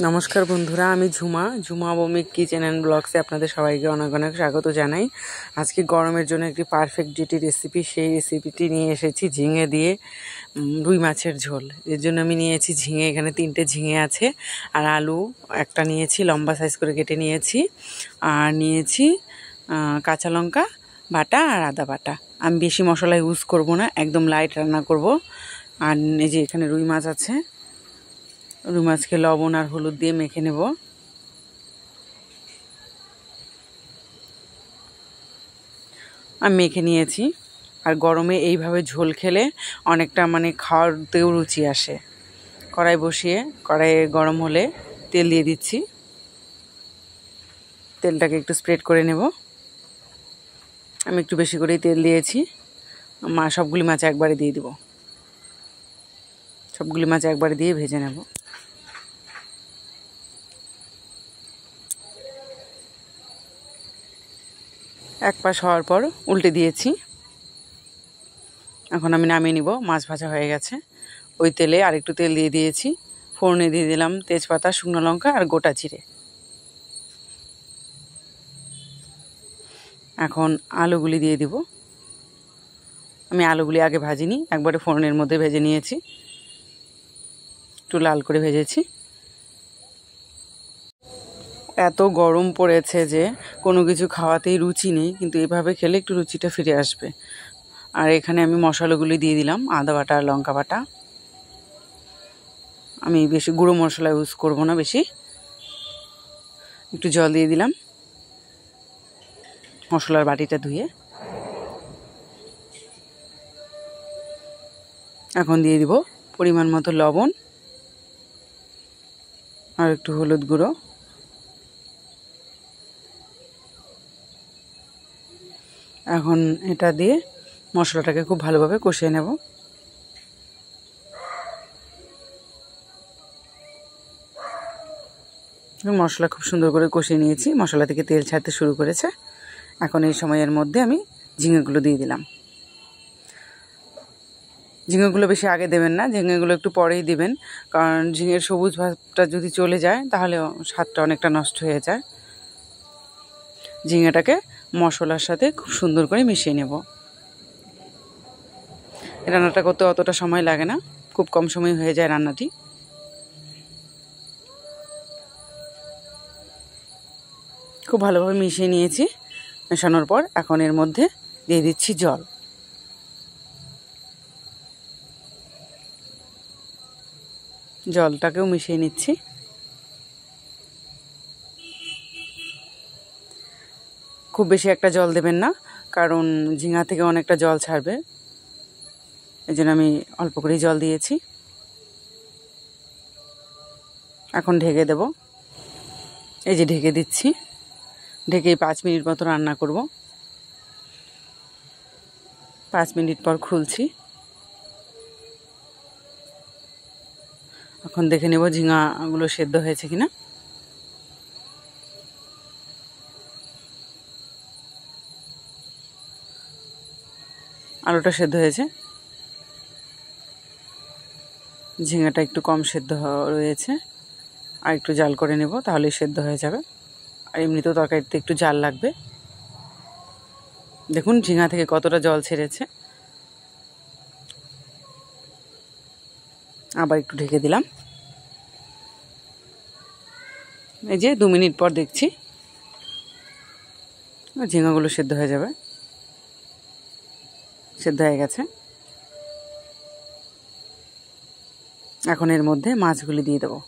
নমস্কার বন্ধুরা, আমি ঝুমা ভৌমিক কিচেন অ্যান্ড ব্লগসে আপনাদের সবাইকে অনেক অনেক স্বাগত জানাই। আজকে গরমের জন্য একটি পারফেক্ট যেটি রেসিপি, সেই রেসিপিটি নিয়ে এসেছি ঝিঙে দিয়ে রুই মাছের ঝোল। এর জন্য আমি নিয়েছি ঝিঙে, এখানে 3টে ঝিঙে আছে, আর আলু একটা নিয়েছি, লম্বা সাইজ করে কেটে নিয়েছি, আর নিয়েছি কাঁচা লঙ্কা বাটা আর আদা বাটা। আমি বেশি মশলা ইউজ করব না, একদম লাইট রান্না করব। আর এই যে এখানে রুই মাছ আছে, রুই মাছকে লবণ আর হলুদ দিয়ে মেখে নেব। আমি মেখে নিয়েছি। আর গরমে এইভাবে ঝোল খেলে অনেকটা খাওয়াতেও রুচি আসে। কড়াই বসিয়ে, কড়াইয়ে গরম হলে তেল দিয়ে দিচ্ছি। তেলটাকে একটু স্প্রেড করে নেব। আমি একটু বেশি করেই তেল দিয়েছি। সবগুলি মাছ একবারে দিয়ে দেব। সবগুলি মাছ একবারে দিয়ে ভেজে নেব। এক পাশ হওয়ার পর উল্টে দিয়েছি। এখন আমি নামিয়ে নিব। মাছ ভাজা হয়ে গেছে। ওই তেলে আরেকটু তেল দিয়ে দিয়েছি। ফোড়নে দিয়ে দিলাম তেজপাতা, শুকনো লঙ্কা আর গোটা জিরে। এখন আলুগুলি দিয়ে দিব। আমি আলুগুলি আগে ভাজিনি, একবারে ফোড়নের মধ্যে ভেজে নিয়েছি, একটু লাল করে ভেজেছি। এত গরম পড়েছে যে কোনো কিছু খাওয়াতেই রুচি নেই, কিন্তু এভাবে খেলে একটু রুচিটা ফিরে আসবে। আর এখানে আমি মশলাগুলি দিয়ে দিলাম, আদা বাটা আর লঙ্কা বাটা। আমি বেশি গুঁড়ো মশলা ইউজ করব না বেশি। একটু জল দিয়ে দিলাম মশলার বাটিটা ধুয়ে। এখন দিয়ে দিব পরিমাণ মতো লবণ আর একটু হলুদ গুঁড়ো। এখন এটা দিয়ে মশলাটাকে খুব ভালোভাবে কষিয়ে নেব। মশলা খুব সুন্দর করে কষিয়ে নিয়েছি, মশলা থেকে তেল ছাড়তে শুরু করেছে। এখন এই সময়ের মধ্যে আমি ঝিঙেগুলো দিয়ে দিলাম। ঝিঙেগুলো বেশি আগে দেবেন না, ঝিঙেগুলো একটু পরেই দিবেন, কারণ ঝিঙের সবুজ ভাবটা যদি চলে যায় তাহলে স্বাদটা অনেকটা নষ্ট হয়ে যায়। ঝিঙেটাকে মশলার সাথে খুব সুন্দর করে মিশিয়ে নেব। রান্নাটা করতে অতটা সময় লাগে না, খুব কম সময় হয়ে যায় রান্নাটি। খুব ভালোভাবে মিশিয়ে নিয়েছি। মেশানোর পর এখন এর মধ্যে দিয়ে দিচ্ছি জল। জলটাকেও মিশিয়ে নিচ্ছি। খুব বেশি একটা জল দেবেন না, কারণ ঝিঙা থেকে অনেকটা জল ছাড়বে। এই জন্য আমি অল্প করেই জল দিয়েছি। এখন ঢেকে দেব। এই যে ঢেকে দিচ্ছি। ঢেকে 5 মিনিট মতো রান্না করব। 5 মিনিট পর খুলছি। এখন দেখে নেব ঝিঙাগুলো সেদ্ধ হয়েছে কিনা। আলুটা সেদ্ধ হয়েছে, ঝিঙাটা একটু কম সেদ্ধ রয়েছে। আর একটু জাল করে নেব, তাহলেই সেদ্ধ হয়ে যাবে। আর এমনিতেও তরকারিতে একটু জাল লাগবে। দেখুন ঝিঙা থেকে কতটা জল ছেড়েছে। আবার একটু ঢেকে দিলাম। এই যে 2 মিনিট পর দেখছি ঝিঙাগুলো সেদ্ধ হয়ে যাবে। সেদ্ধ হয়ে গেছে। এখন এর মধ্যে মাছগুলি দিয়ে দেবো।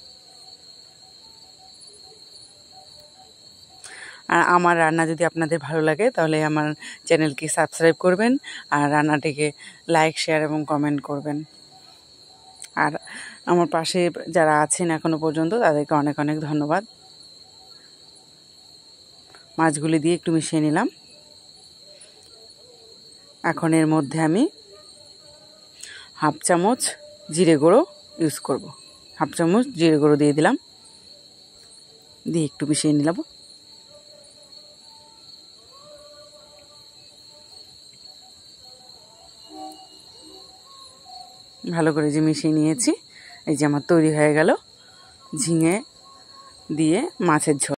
আর আমার রান্না যদি আপনাদের ভালো লাগে তাহলে আমার চ্যানেলকে সাবস্ক্রাইব করবেন, আর রান্নাটিকে লাইক, শেয়ার এবং কমেন্ট করবেন। আর আমার পাশে যারা আছেন এখনও পর্যন্ত তাদেরকে অনেক অনেক ধন্যবাদ। মাছগুলি দিয়ে একটু মিশিয়ে নিলাম। এখন এর মধ্যে আমি হাফ চামচ জিরে গুঁড়ো ইউজ করব। হাফ চামচ জিরে গুঁড়ো দিয়ে দিলাম, দিয়ে একটু মিশিয়ে নিলাম। ভালো করে যে মিশিয়ে নিয়েছি, এই যে আমার তৈরি হয়ে গেল ঝিঙে দিয়ে মাছের ঝোল।